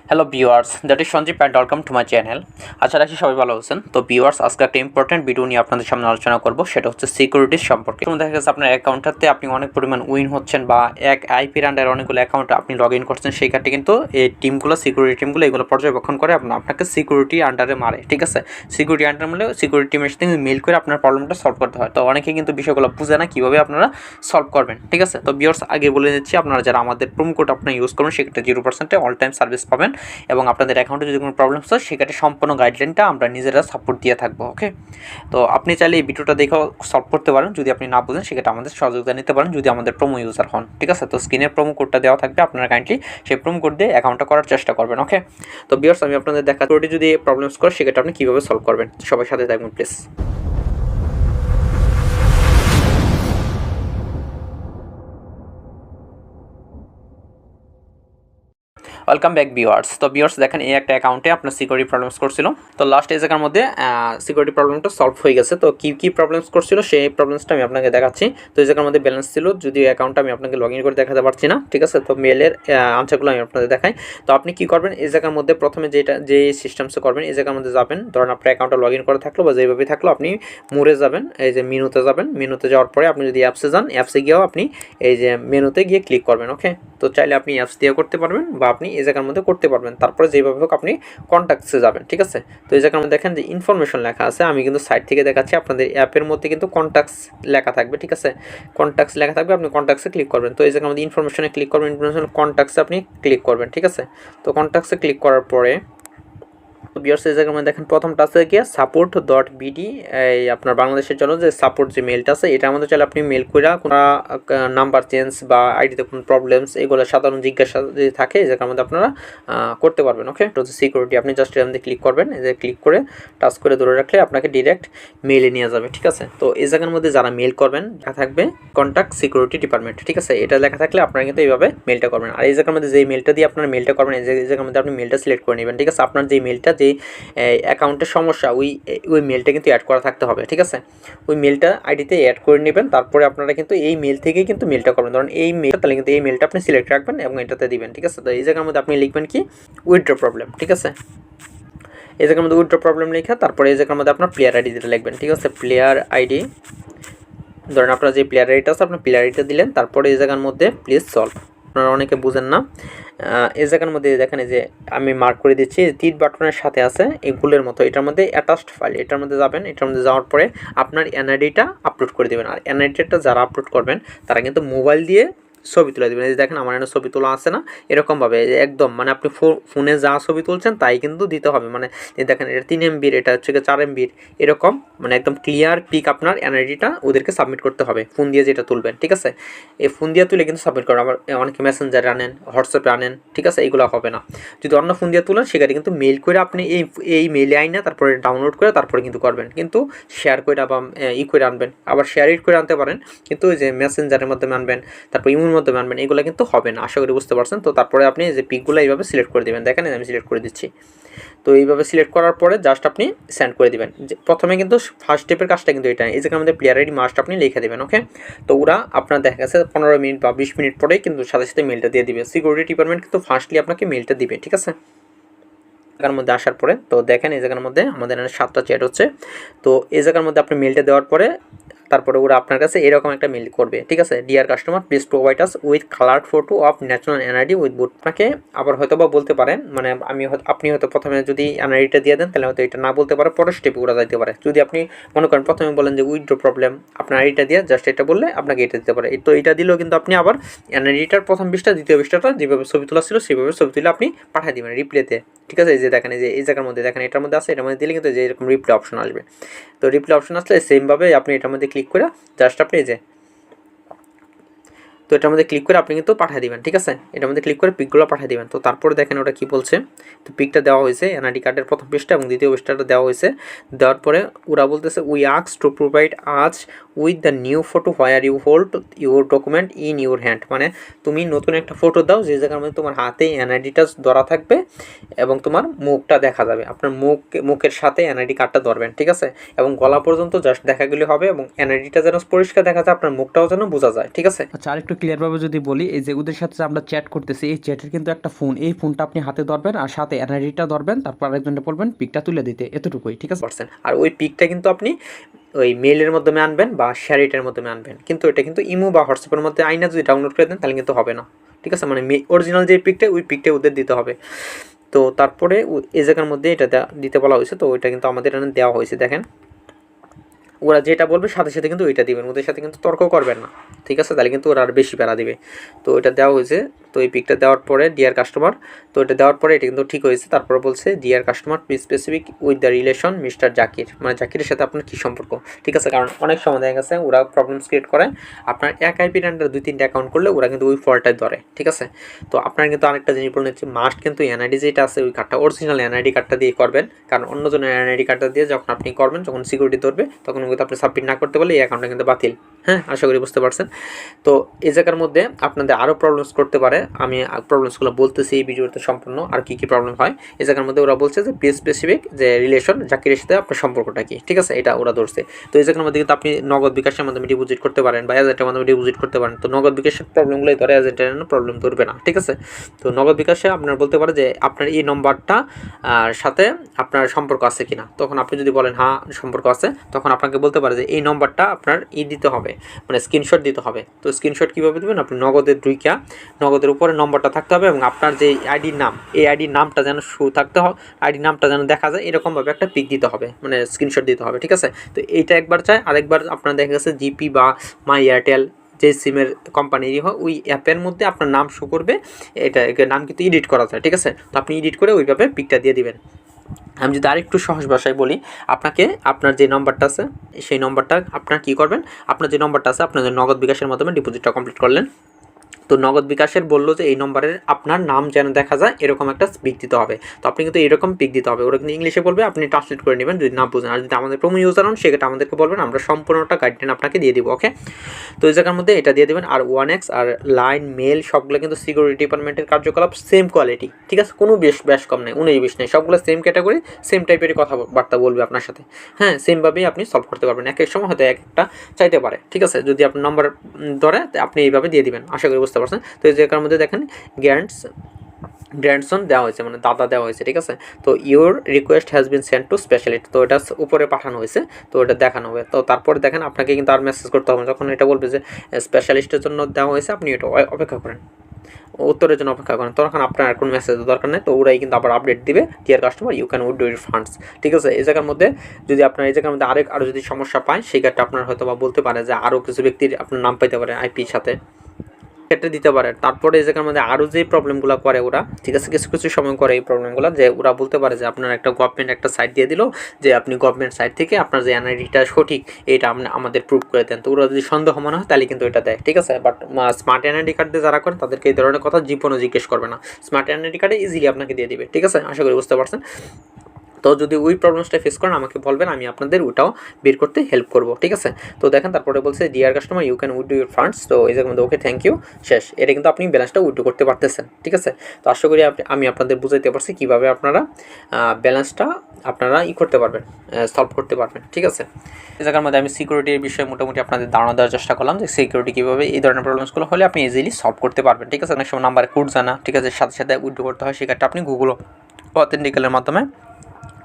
Hello viewers, that is Sanjeev and welcome to my channel. আশা রাখি সবাই ভালো আছেন। তো ভিউয়ার্স, আজকে একটা ইম্পর্টেন্ট ভিডিও নিয়ে আপনাদের সামনে আলোচনা করব, সেটা হচ্ছে সিকিউরিটির সম্পর্কে। যেমন দেখা গেছে আপনার অ্যাকাউন্টটাতে আপনি অনেক পরিমাণ উইন হচ্ছেন বা এক আইপির আন্ডারে অনেকগুলো অ্যাকাউন্টে আপনি লগ ইন করছেন, সেই ক্ষেত্রে কিন্তু এই টিমগুলো, সিকিউরিটি টিমগুলো এগুলো পর্যবেক্ষণ করে আপনাকে সিকিউরিটি আন্ডারে মারে, ঠিক আছে। সিকিউরিটি আন্ডারে মানে সিকিউরিটি টিমের সাথে মেল করে আপনার প্রবলেমটা সলভ করতে হয়। তো অনেকে কিন্তু বিষয়গুলো বুঝে না কীভাবে আপনারা সলভ করবেন, ঠিক আছে। তো ভিউয়ার্স, আগে বলে দিচ্ছি, আপনারা যারা আমাদের প্রোমো কোড আপনারা ইউজ করবেন সেক্ষেত্রে 0% অল টাইম সার্ভিস পাবেন এবং আপনাদের অ্যাকাউন্টে যদি কোনো প্রবলেম হয় সেক্ষেত্রে সম্পূর্ণ গাইডলাইনটা আমরা নিজেরা সাপোর্ট দিয়ে থাকবো। ওকে, তো আপনি চাইলে এই ভিডিওটা দেখেও সলভ করতে পারেন। যদি আপনি না বুঝেন সেক্ষেত্রে আমাদের সহযোগিতা নিতে পারেন যদি আমাদের প্রোমো ইউজার হন, ঠিক আছে। তো স্ক্রিনে প্রোমো কোডটা দেওয়া থাকবে, আপনারা কাইন্ডলি সেই প্রোমো কোড দিয়ে অ্যাকাউন্টটা করার চেষ্টা করবেন। ওকে, তো ভিউয়ার্স, আমি আপনাদের দেখা যদি প্রবলেমস করে সেক্ষেত্রে আপনি কীভাবে সলভ করবেন, সবাই সাথে থাকবেন প্লিজ। Welcome back viewers. তো ভিউয়ার্স দেখেন, এই একটা অ্যাকাউন্টে আপনার সিকিউরিটি প্রবলেমস করছিল। তো লাস্ট এই জায়গার মধ্যে সিকিউরিটি প্রবলেমটা সলভ হয়ে গেছে। তো কী প্রবলেমস করছিল সেই প্রবলেমসটা আমি আপনাকে দেখাচ্ছি। তো এই জায়গার মধ্যে ব্যালেন্স ছিল, যদিও অ্যাকাউন্টটা আমি আপনাকে লগ ইন করে দেখাতে পারছি না, ঠিক আছে। তো মেলের আনসারগুলো আমি আপনাদের দেখাই। তো আপনি কী করবেন, এই জায়গার মধ্যে প্রথমে যে সিস্টেমসে করবেন, এই জায়গার মধ্যে যাবেন। ধরেন আপনার অ্যাকাউন্টটা লগ ইন করে থাকলো বা যেভাবে থাকলো, আপনি মুড়ে যাবেন, এই যে মেনুতে যাবেন। মেনুতে যাওয়ার পরে আপনি যদি অ্যাপসে যান, অ্যাপসে গিয়েও আপনি এই যে মেনুতে গিয়ে ক্লিক করবেন। ওকে, তো চাইলে আপনি অ্যাপস দিয়ে করতে পারবেন বা আপনি এই জায়গার মধ্যে করতে পারবেন। তারপরে যেভাবে হোক আপনি কন্ট্যাক্টসে যাবেন, ঠিক আছে। তো এই জায়গার মধ্যে দেখেন যে ইনফরমেশন লেখা আছে, আমি কিন্তু সাইট থেকে দেখাচ্ছি। আপনাদের অ্যাপের মধ্যে কিন্তু কন্ট্যাক্টস লেখা থাকবে, ঠিক আছে। কন্ট্যাক্টস লেখা থাকবে, আপনি কন্ট্যাক্টসে ক্লিক করবেন। তো এই জায়গার মধ্যে ইনফরমেশনে ক্লিক করবেন, ইনফরমেশন কন্ট্যাক্টসে আপনি ক্লিক করবেন, ঠিক আছে। তো কন্ট্যাক্টসে ক্লিক করার পরে ভিউয়ার্স, এই জায়গার মধ্যে দেখেন প্রথমটা আছে গিয়ে support.bd, এই আপনার বাংলাদেশের জন্য যে সাপোর্ট যে মেলটা আছে, এটার মধ্যে চাইলে আপনি মেল করে কোনো নাম্বার চেঞ্জ বা আইডিতে কোনো প্রবলেমস, এগুলো সাধারণ জিজ্ঞাসা যদি থাকে এই জায়গার মধ্যে আপনারা করতে পারবেন। ওকে, তো সিকিউরিটি আপনি জাস্ট এর মধ্যে ক্লিক করবেন, এই যে ক্লিক করে টাচ করে ধরে রাখলে আপনাকে ডিরেক্ট মেলে নিয়ে যাবে, ঠিক আছে। তো এই জায়গার মধ্যে যারা মেল করবেন লেখা থাকবে কন্ট্যাক্ট সিকিউরিটি ডিপার্টমেন্ট, ঠিক আছে। এটা লেখা থাকলে আপনারা কিন্তু এইভাবে মেলটা করবেন। আর এই জায়গার মধ্যে যেই মেলটা দিয়ে আপনারা মেলটা করবেন, এই জায়গার মধ্যে আপনি মেলটা সিলেক্ট করে নেবেন, ঠিক আছে। আপনার যেই মেলটা যে অ্যাকাউন্টের সমস্যা, ওই মেলটা কিন্তু অ্যাড করা থাকতে হবে, ঠিক আছে। ওই মেলটা আইডিতে অ্যাড করে নেবেন। তারপরে আপনারা কিন্তু এই মেল থেকেই কিন্তু মেলটা করবেন। ধরুন এই মেলটা, তাহলে কিন্তু এই মেলটা আপনি সিলেক্ট রাখবেন এবং এটাতে দিবেন, ঠিক আছে। তো এই জায়গার মধ্যে আপনি লিখবেন কি উইথড্র প্রবলেম, ঠিক আছে। এই জায়গার মধ্যে উইথড্র প্রবলেম লেখা, তারপরে এই জায়গার মধ্যে আপনার প্লেয়ার আইডি যেটা লিখবেন, ঠিক আছে। প্লেয়ার আইডি, ধরেন আপনার যে প্লেয়ার আইডিটা আছে আপনার প্লেয়ার আইডিটা দিলেন। তারপরে এই জায়গার মধ্যে প্লিজ সলভ, আপনারা অনেকে বুঝেন না। এই জায়গার মধ্যে দেখেন এই যে আমি মার্ক করে দিচ্ছি, তীর বাটনের সাথে আছে এই গুলের মতো, এটার মধ্যে অ্যাটাচড ফাইল, এটার মধ্যে যাবেন। এটার মধ্যে যাওয়ার পরে আপনার এনআইডিটা আপলোড করে দেবেন। আর এনআইডিটা যারা আপলোড করবেন তারা কিন্তু মোবাইল দিয়ে ছবি তুলে দেবেন। এই যে দেখেন আমার এখানে ছবি তোলা আছে না, এরকমভাবে একদম মানে আপনি ফোনে যা ছবি তুলছেন তাই কিন্তু দিতে হবে। মানে দেখেন এটা 3 MB, এটা হচ্ছে 4 MB, এরকম মানে একদম ক্লিয়ার পিক আপনার এনআইডিটা ওদেরকে সাবমিট করতে হবে ফোন দিয়ে যেটা তুলবেন, ঠিক আছে। এই ফোন দিয়ে তুলে কিন্তু সাবমিট করেন। আবার অনেকে মেসেঞ্জারে আনেন, হোয়াটসঅ্যাপে আনেন, ঠিক আছে। এইগুলো হবে না। যদি অন্য ফোন দিয়ে তুলেন সেখানে কিন্তু মেল করে আপনি এই মেলে আইনা তারপরে ডাউনলোড করে তারপরে কিন্তু করবেন, কিন্তু শেয়ার করে বা করে আনবেন। আবার শেয়ার করে আনতে পারেন, কিন্তু ওই যে মেসেঞ্জারের মাধ্যমে আনবেন, তারপর ইমোর মাধ্যমে আনবেন, এগুলো কিন্তু হবে না। আশা করি বুঝতে পারছেন। তো তারপরে আপনি যে পিকগুলো এইভাবে সিলেক্ট করে দেবেন, দেখেন আমি সিলেক্ট করে দিচ্ছি। তো এইভাবে সিলেক্ট করার পরে জাস্ট আপনি সেন্ড করে দিবেন। প্রথমে কিন্তু ফার্স্ট স্টেপের কাজটা কিন্তু এটা, এই জায়গায় আমাদের প্লেয়ার আইডি মাস্ট আপনি লিখে দেবেন। ওকে, তো ওরা আপনার দেখা গেছে 15 মিনিট বা 20 মিনিট পরেই কিন্তু সাথে সাথে মেলটা দিয়ে দিবে। সিকিউরিটি ডিপার্টমেন্ট কিন্তু ফার্স্টলি আপনাকে মেলটা দিবে, ঠিক আছে। জায়গার মধ্যে আসার পরে তো দেখেন এই জায়গার মধ্যে আমাদের 7টা চ্যাট হচ্ছে। তো এই জায়গার মধ্যে আপনি মেলটা দেওয়ার পরে তারপরে ওরা আপনার কাছে এরকম একটা মেল করবে, ঠিক আছে। Dear customer, please provide us with colour photo of national NID with both. আপনাকে আবার হয়তো বা বলতে পারেন, মানে আপনি হয়তো প্রথমে যদি এনআইডিটা দিয়ে দেন তাহলে হয়তো এটা না বলতে পারে, পরের স্টেপে ওরা যাইতে পারে। যদি আপনি মনে করেন প্রথমে বলেন যে উইথড্র প্রবলেম, আপনার আইডিটা দিয়ে জাস্ট এটা বললে আপনাকে এটা দিতে পারে। তো এটা দিলেও কিন্তু আপনি আবার এনআইডিটার প্রথম পৃষ্ঠা দ্বিতীয় পৃষ্ঠাটা যেভাবে ছবি তোলা ছিল সেভাবে ছবি তুলে আপনি পাঠিয়ে দেবেন রিপ্লেতে, ঠিক আছে। এই যে দেখেন এই জায়গার মধ্যে দেখেন এটার মধ্যে আছে, এটার মধ্যে দিলে কিন্তু যে এরকম রিপ্লে অপশন আসবে। তো রিপ্লে অপশন আসলে সেমভাবে আপনি এটার মধ্যে ক্লিক করে জাস্ট আপনি এই যে তো এটার মধ্যে ক্লিক করে আপনি কিন্তু পাঠিয়ে দিবেন, ঠিক আছে। এটার মধ্যে ক্লিক করে পিকগুলো পাঠিয়ে দিবেন। তো তারপরে দেখেন ওটা কি বলছে। তো পিকটা দেওয়া হয়েছে এনআইডি কার্ডের প্রথম পৃষ্ঠা এবং দ্বিতীয় পৃষ্ঠাটা দেওয়া হয়েছে। দেওয়ার পরে ওরা বলতেছে we ask to provide us with the new photo where you hold your document in your hand. মানে তুমি নতুন একটা ফটো দাও যে জায়গার মধ্যে তোমার হাতে এনআইডিটা ধরা থাকবে এবং তোমার মুখটা দেখা যাবে। আপনার মুখের সাথে এনআইডি কার্ডটা ধরবেন, ঠিক আছে। এবং গলা পর্যন্ত জাস্ট দেখা গেলে হবে এবং এনআইডিটা যেন পরিষ্কার দেখা যায়, আপনার মুখটাও যেন বোঝা যায়, ঠিক আছে। আচ্ছা, আরেকটু ক্লিয়ারভাবে যদি বলি, এই যে ওদের সাথে আমরা চ্যাট করতেছি, এই চ্যাটের কিন্তু একটা ফোন, এই ফোনটা আপনি হাতে ধরবেন আর সাথে এনআইডিটা ধরবেন, তারপর আরেকজনটা বলবেন পিকটা তুলে দিতে, এতটুকুই, ঠিক আছে পারছেন। আর ওই পিকটা কিন্তু আপনি ওই মেইলের মাধ্যমে আনবেন বা শেয়ারিটের মাধ্যমে আনবেন, কিন্তু এটা কিন্তু ইমো বা হোয়াটসঅ্যাপের মধ্যে আইনা যদি ডাউনলোড করে দেন তাহলে কিন্তু হবে না, ঠিক আছে। মানে অরিজিনাল যে পিকটা, ওই পিকটা ওদের দিতে হবে। তো তারপরে এই জায়গার মধ্যে এটা দিতে বলা হয়েছে, তো ওইটা কিন্তু আমাদের এখানে দেওয়া হয়েছে। দেখেন ওরা যেটা বলবে সাথে সাথে কিন্তু ওইটা দিবেন, ওদের সাথে কিন্তু তর্ক করবেন না, ঠিক আছে, তাহলে কিন্তু ওরা আর বেশি প্যারা দিবে। তো এটা দেওয়া হয়েছে। তো এই পিকটা দেওয়ার পরে ডিয়ার কাস্টমার, তো এটা দেওয়ার পরে এটা কিন্তু ঠিক হয়েছে। তারপরে বলছে dear customer please specific with the relation mister Zakir, মানে জাকিরের সাথে আপনার কী সম্পর্ক, ঠিক আছে। কারণ অনেক সময় দেখা গেছে ওরা প্রবলেমস ক্রিয়েট করে, আপনার এক আইপি আন্ডার 2-3টা অ্যাকাউন্ট করলে ওরা কিন্তু ওই ফল্টটাই ধরে, ঠিক আছে। তো আপনার কিন্তু আরেকটা জিনিস বলুন হচ্ছে মাস্ট কিন্তু এনআইডি যেটা আছে ওই কার্ডটা অরিজিনাল এনআইডি কার্ডটা দিয়ে করবেন, কারণ অন্যজনের এনআইডি কার্ডটা দিয়ে যখন আপনি করবেন, যখন সিকিউরিটি ধরবে তখন কিন্তু আপনি সাবমিট না করতে পারলে এই অ্যাকাউন্টটা কিন্তু বাতিল। হ্যাঁ, আশা করি বুঝতে পারছেন। তো এই জায়গার মধ্যে আপনাদের আরও প্রবলেমস করতে পারে, আমি প্রবলেমসগুলো বলতেছি এই ভিডিওতে সম্পূর্ণ আর কী কী প্রবলেম হয়। এই জায়গার মধ্যে ওরা বলছে যে প্লিজ স্পেসিফিক যে রিলেশন জাকিরের সাথে আপনার সম্পর্কটা কি, ঠিক আছে, এটা ওরা ধরছে। তো এই জায়গার মধ্যে কিন্তু আপনি নগদ বিকাশের মাধ্যমে ডিপোজিট করতে পারেন বা এজেন্টের মাধ্যমে ডিপোজিট করতে পারেন। তো নগদ বিকাশের প্রবলেমগুলোই ধরে, এজেন্টের প্রবলেম ধরবে না, ঠিক আছে। তো নগদ বিকাশে আপনার বলতে পারে যে আপনার এই নম্বরটা সাথে আপনার সম্পর্ক আছে কিনা, তখন আপনি যদি বলেন হ্যাঁ সম্পর্ক আছে, তখন আপনাকে বলতে পারে যে এই নম্বরটা আপনার দিতে হবে, মানে স্ক্রিনশট দিতে হবে। তো স্ক্রিনশট কীভাবে দেবেন, আপনি নগদের নগদের উপরে নম্বরটা থাকতে হবে এবং আপনার যে আইডির নাম, এই আইডির নামটা যেন শো থাকতে হবে, আইডির নামটা যেন দেখা যায়, এরকমভাবে একটা পিক দিতে হবে, মানে স্ক্রিনশট দিতে হবে, ঠিক আছে। তো এইটা একবার চাই। আরেকবার আপনার দেখা গেছে জিপি বা মাই এয়ারটেল যে সিমের কোম্পানিরই হয় ওই অ্যাপের মধ্যে আপনার নাম শো করবে, এটা নাম কিন্তু এডিট করা যায়, ঠিক আছে। তো আপনি এডিট করে ওইভাবে পিকটা দিয়ে দিবেন। আমি যদি আরেকটু সহজ ভাষায় বলি, আপনাকে আপনার যে নম্বরটা আছে সেই নম্বরটা আপনার কী করবেন, আপনার যে নম্বরটা আছে আপনার নগদ বিকাশের মাধ্যমে ডিপোজিটটা কমপ্লিট করলেন। তো নগদ বিকাশের বললো যে এই নম্বরের আপনার নাম যেন দেখা যায় এরকম একটা পিক দিতে হবে। তো আপনি কিন্তু এরকম পিক দিতে হবে, ওরা কিন্তু ইংলিশে বলবে, আপনি ট্রান্সলেট করে নেবেন যদি না বুঝেন। আর যদি আমাদের প্রোমো ইউজার হন সেক্ষেত্রে আমাদেরকে বলবেন, আমরা সম্পূর্ণটা গাইডলাইন আপনাকে দিয়ে দিব, ওকে। তো এই জায়গার মধ্যে এটা দিয়ে দেবেন। আর 1x আর লাইন মেল সবগুলো কিন্তু সিকিউরিটি ডিপার্টমেন্টের কার্যকলাপ সেম কোয়ালিটি, ঠিক আছে, কোনো বেশ কম নেই, 19-20 নেই, সবগুলো সেম ক্যাটাগরি, সেম টাইপেরই কথাবার্তা বলবে আপনার সাথে। হ্যাঁ, সেমভাবেই আপনি সলভ করতে পারবেন। এক এক সময় হয়তো একটা চাইতে পারে, ঠিক আছে। যদি আপনার নম্বর ধরে আপনি এইভাবে দিয়ে দিবেন, আশা করি বুঝতে পারছেন। তো এই জায়গার মধ্যে দেখেন গ্র্যান্ডসন দেওয়া হয়েছে, মানে দাদা দেওয়া হয়েছে, ঠিক আছে। তো your request has been send to specialist, তো এটা উপরে পাঠানো হয়েছে, তো এটা দেখানো হবে। তো তারপরে দেখেন আপনাকে কিন্তু আর মেসেজ করতে হবে, যখন এটা বলবে যে স্পেশালিস্টের জন্য দেওয়া হয়েছে আপনি এটা অপেক্ষা করেন, উত্তরের জন্য অপেক্ষা করেন, তখন আপনার আর কোনো মেসেজের দরকার নেই। তো ওরাই কিন্তু আবার আপডেট দিবে, dear customer you can withdraw your funds, ঠিক আছে। এই জায়গার মধ্যে যদি আপনার এই জায়গার মধ্যে আরও যদি সমস্যা পায় সেক্ষেত্রে আপনার হয়তো বা বলতে পারে যে আরও কিছু ব্যক্তির আপনার নাম পাইতে পারে আইপির সাথে, ক্ষেত্রে দিতে পারে। তারপরে এই জায়গার মধ্যে আরও যে প্রবলেমগুলো করে ওরা, ঠিক আছে, কিছু কিছু সময় করে এই প্রবলেমগুলো, যে ওরা বলতে পারে যে আপনার একটা গভর্নমেন্ট একটা সাইট দিয়ে দিল যে আপনি গভর্নমেন্ট সাইট থেকে আপনার যে এনআইডিটা সঠিক এটা আপনি আমাদের প্রুভ করে দেন। তো ওরা যদি সন্দেহ মনে হয় তাহলে কিন্তু এটা দেয়, ঠিক আছে। বাট স্মার্ট এনআইডি কার্ড দিয়ে যারা করেন তাদেরকে এই ধরনের কথা জীবনও জিজ্ঞেস করবে না, স্মার্ট এনআইডি কার্ডে ইজিলি আপনাকে দিয়ে দিবে, ঠিক আছে, আশা করি বুঝতে পারছেন। তো যদি ওই প্রবলেমসটা ফেস করেন আমাকে বলবেন, আমি আপনাদের ওটাও বের করতে হেল্প করব, ঠিক আছে। তো দেখেন তারপরে বলছে dear customer you can withdraw your funds, তো এই জায়গার মধ্যে ওকে থ্যাংক ইউ, শেষ। এটা কিন্তু আপনি ব্যালেন্সটা উইথড্র করতে পারতেছেন, ঠিক আছে। তো আশা করি আমি আপনাদের বুঝাইতে পারছি কীভাবে আপনারা ব্যালেন্সটা আপনারা করতে পারবেন, সলভ করতে পারবেন, ঠিক আছে। এই জায়গার মধ্যে আমি সিকিউরিটির বিষয়ে মোটামুটি আপনাদের ধারণা দেওয়ার চেষ্টা করলাম যে সিকিউরিটি কীভাবে এই ধরনের প্রবলেমসগুলো হলে আপনি ইজিলি সলভ করতে পারবেন, ঠিক আছে। অনেক সময় নাম্বারে কোড জানা, ঠিক আছে, সাথে সাথে উইথড্র করতে হয়, সেক্ষেত্রে আপনি গুগল অথেন্টিক্যালের মাধ্যমে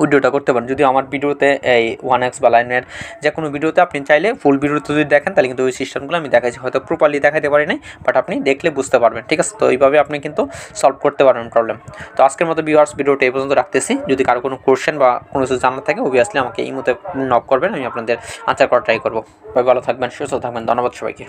উইডিওটা করতে পারেন। যদি আমার ভিডিওতে এই 1x বা লাইনের যে কোনো ভিডিওতে আপনি চাইলে ফুল ভিডিওতে যদি দেখেন তাহলে কিন্তু ওই সিস্টেমগুলো আমি দেখাইছি, হয়তো প্রপারলি দেখাতে পারি নাই, বাট আপনি দেখলে বুঝতে পারবেন, ঠিক আছে। তো এইভাবে আপনি কিন্তু সলভ করতে পারবেন প্রবলেম। তো আজকের মতো ভিউয়ার্স ভিডিওটা এই পর্যন্ত রাখতেছি। যদি কারো কোনো কোশ্চেন বা কোনো কিছু জানার থাকে অবভিয়াসলি আমাকে এই মুহূর্তে নক করবেন, আমি আপনাদের আনসার করার ট্রাই করবো। ভালো থাকবেন, সুস্থ থাকবেন, ধন্যবাদ সবাইকে।